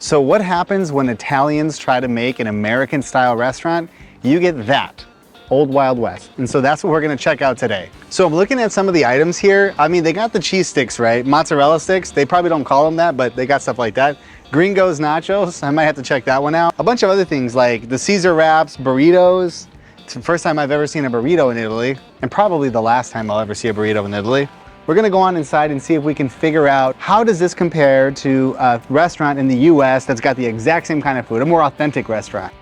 So what happens when Italians try to make an American style restaurant? You get that. Old Wild West. And so that's what we're gonna check out today. So I'm looking at some of the items here. I mean, they got the cheese sticks, right? Mozzarella sticks, they probably don't call them that, but they got stuff like that. Gringos nachos, I might have to check that one out. A bunch of other things like the Caesar wraps, burritos. It's the first time I've ever seen a burrito in Italy, and probably the last time I'll ever see a burrito in Italy. We're gonna go on inside and see if we can figure out how does this compare to a restaurant in the US that's got the exact same kind of food, a more authentic restaurant.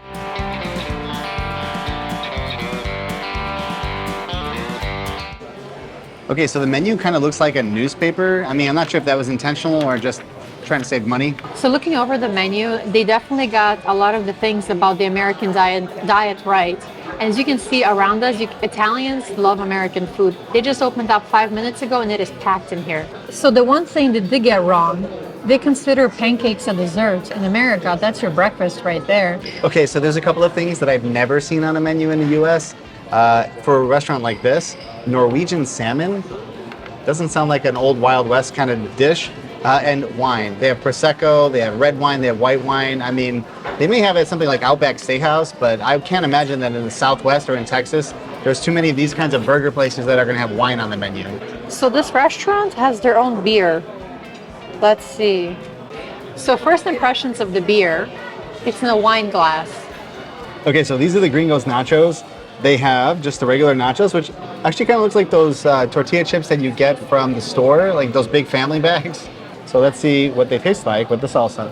Okay, so the menu kind of looks like a newspaper. I mean, I'm not sure if that was intentional or just trying to save money. So looking over the menu, they definitely got a lot of the things about the American diet right. And as you can see around us, Italians love American food. They just opened up 5 minutes ago and it is packed in here. So the one thing that they get wrong, they consider pancakes a dessert. In America, that's your breakfast right there. Okay, so there's a couple of things that I've never seen on a menu in the US. For a restaurant like this, Norwegian salmon doesn't sound like an old Wild West kind of dish. And wine. They have Prosecco, they have red wine, they have white wine. I mean, they may have it at something like Outback Steakhouse, but I can't imagine that in the Southwest or in Texas, there's too many of these kinds of burger places that are gonna have wine on the menu. So this restaurant has their own beer. Let's see. So first impressions of the beer, it's in a wine glass. Okay, so these are the Gringos nachos. They have just the regular nachos, which actually kind of looks like those tortilla chips that you get from the store, like those big family bags. So let's see what they taste like with the salsa.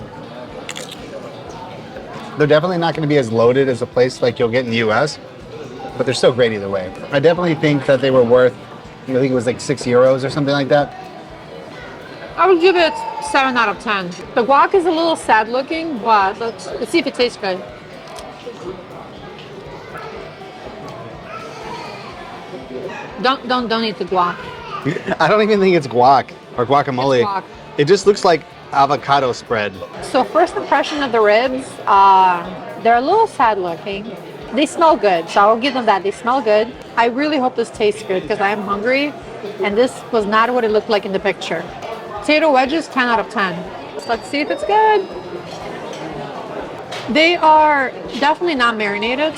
They're definitely not going to be as loaded as a place like you'll get in the US, but they're still great either way. I definitely think that they were worth, I think it was like €6 or something like that. I would give it 7 out of 10. The guac is a little sad looking, but let's see if it tastes good. Don't eat the guac. I don't even think it's guac or guacamole. It's guac. It just looks like avocado spread. So first impression of the ribs, they're a little sad looking. They smell good, so I'll give them that. They smell good. I really hope this tastes good because I am hungry, and this was not what it looked like in the picture. Potato wedges, 10 out of 10. So let's see if it's good. They are definitely not marinated.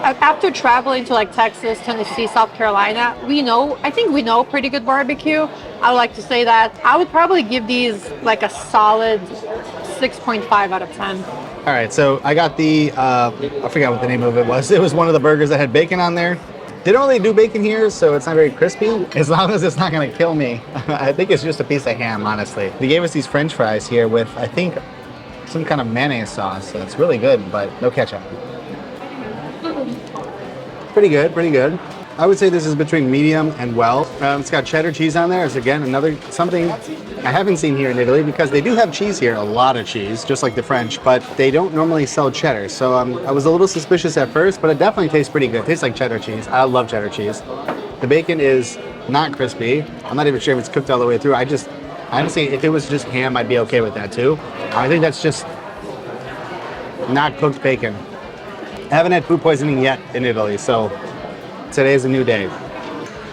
After traveling to like Texas, Tennessee, South Carolina, I think we know pretty good barbecue. I would like to say that. I would probably give these like a solid 6.5 out of 10. All right, so I got the, I forgot what the name of it was. It was one of the burgers that had bacon on there. They don't really do bacon here, so it's not very crispy. As long as it's not gonna kill me. I think it's just a piece of ham, honestly. They gave us these French fries here with, I think, some kind of mayonnaise sauce. So it's really good, but no ketchup. Pretty good, pretty good. I would say this is between medium and well. It's got cheddar cheese on there. It's again something I haven't seen here in Italy because they do have cheese here, a lot of cheese, just like the French, but they don't normally sell cheddar. So I was a little suspicious at first, but it definitely tastes pretty good. It tastes like cheddar cheese. I love cheddar cheese. The bacon is not crispy. I'm not even sure if it's cooked all the way through. Honestly, if it was just ham, I'd be okay with that too. I think that's just not cooked bacon. I haven't had food poisoning yet in Italy, so today is a new day.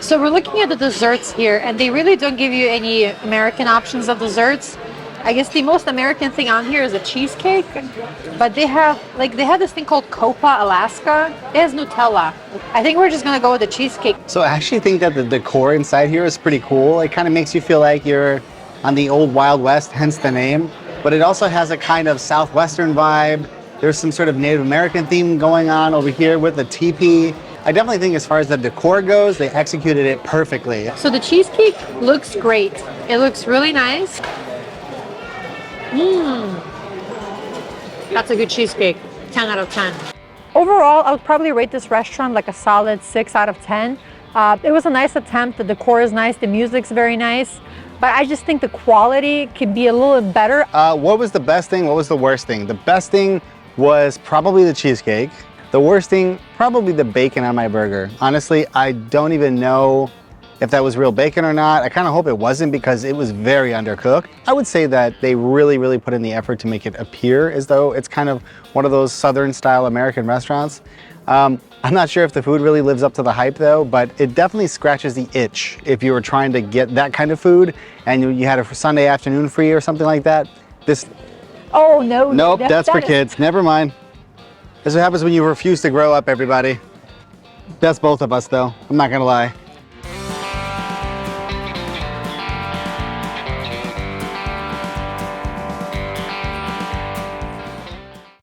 So we're looking at the desserts here, and they really don't give you any American options of desserts. I guess the most American thing on here is a cheesecake, but they have this thing called Copa Alaska. It has Nutella. I think we're just gonna go with the cheesecake. So I actually think that the decor inside here is pretty cool. It kind of makes you feel like you're on the old Wild West, hence the name, but it also has a kind of Southwestern vibe. There's some sort of Native American theme going on over here with the teepee. I definitely think as far as the decor goes, they executed it perfectly. So the cheesecake looks great. It looks really nice. That's a good cheesecake. 10 out of 10. Overall, I would probably rate this restaurant like a solid 6 out of 10. It was a nice attempt. The decor is nice. The music's very nice. But I just think the quality could be a little bit better. What was the best thing? What was the worst thing? The best thing was probably the cheesecake. The worst thing, probably the bacon on my burger. Honestly, I don't even know if that was real bacon or not. I kind of hope it wasn't because it was very undercooked. I would say that they really put in the effort to make it appear as though it's kind of one of those Southern style American restaurants. I'm not sure if the food really lives up to the hype though, but it definitely scratches the itch if you were trying to get that kind of food and you had a Sunday afternoon free or something like that. This Oh, no. Nope, that's for that is- kids. Never mind. That's what happens when you refuse to grow up, everybody. That's both of us, though. I'm not gonna lie.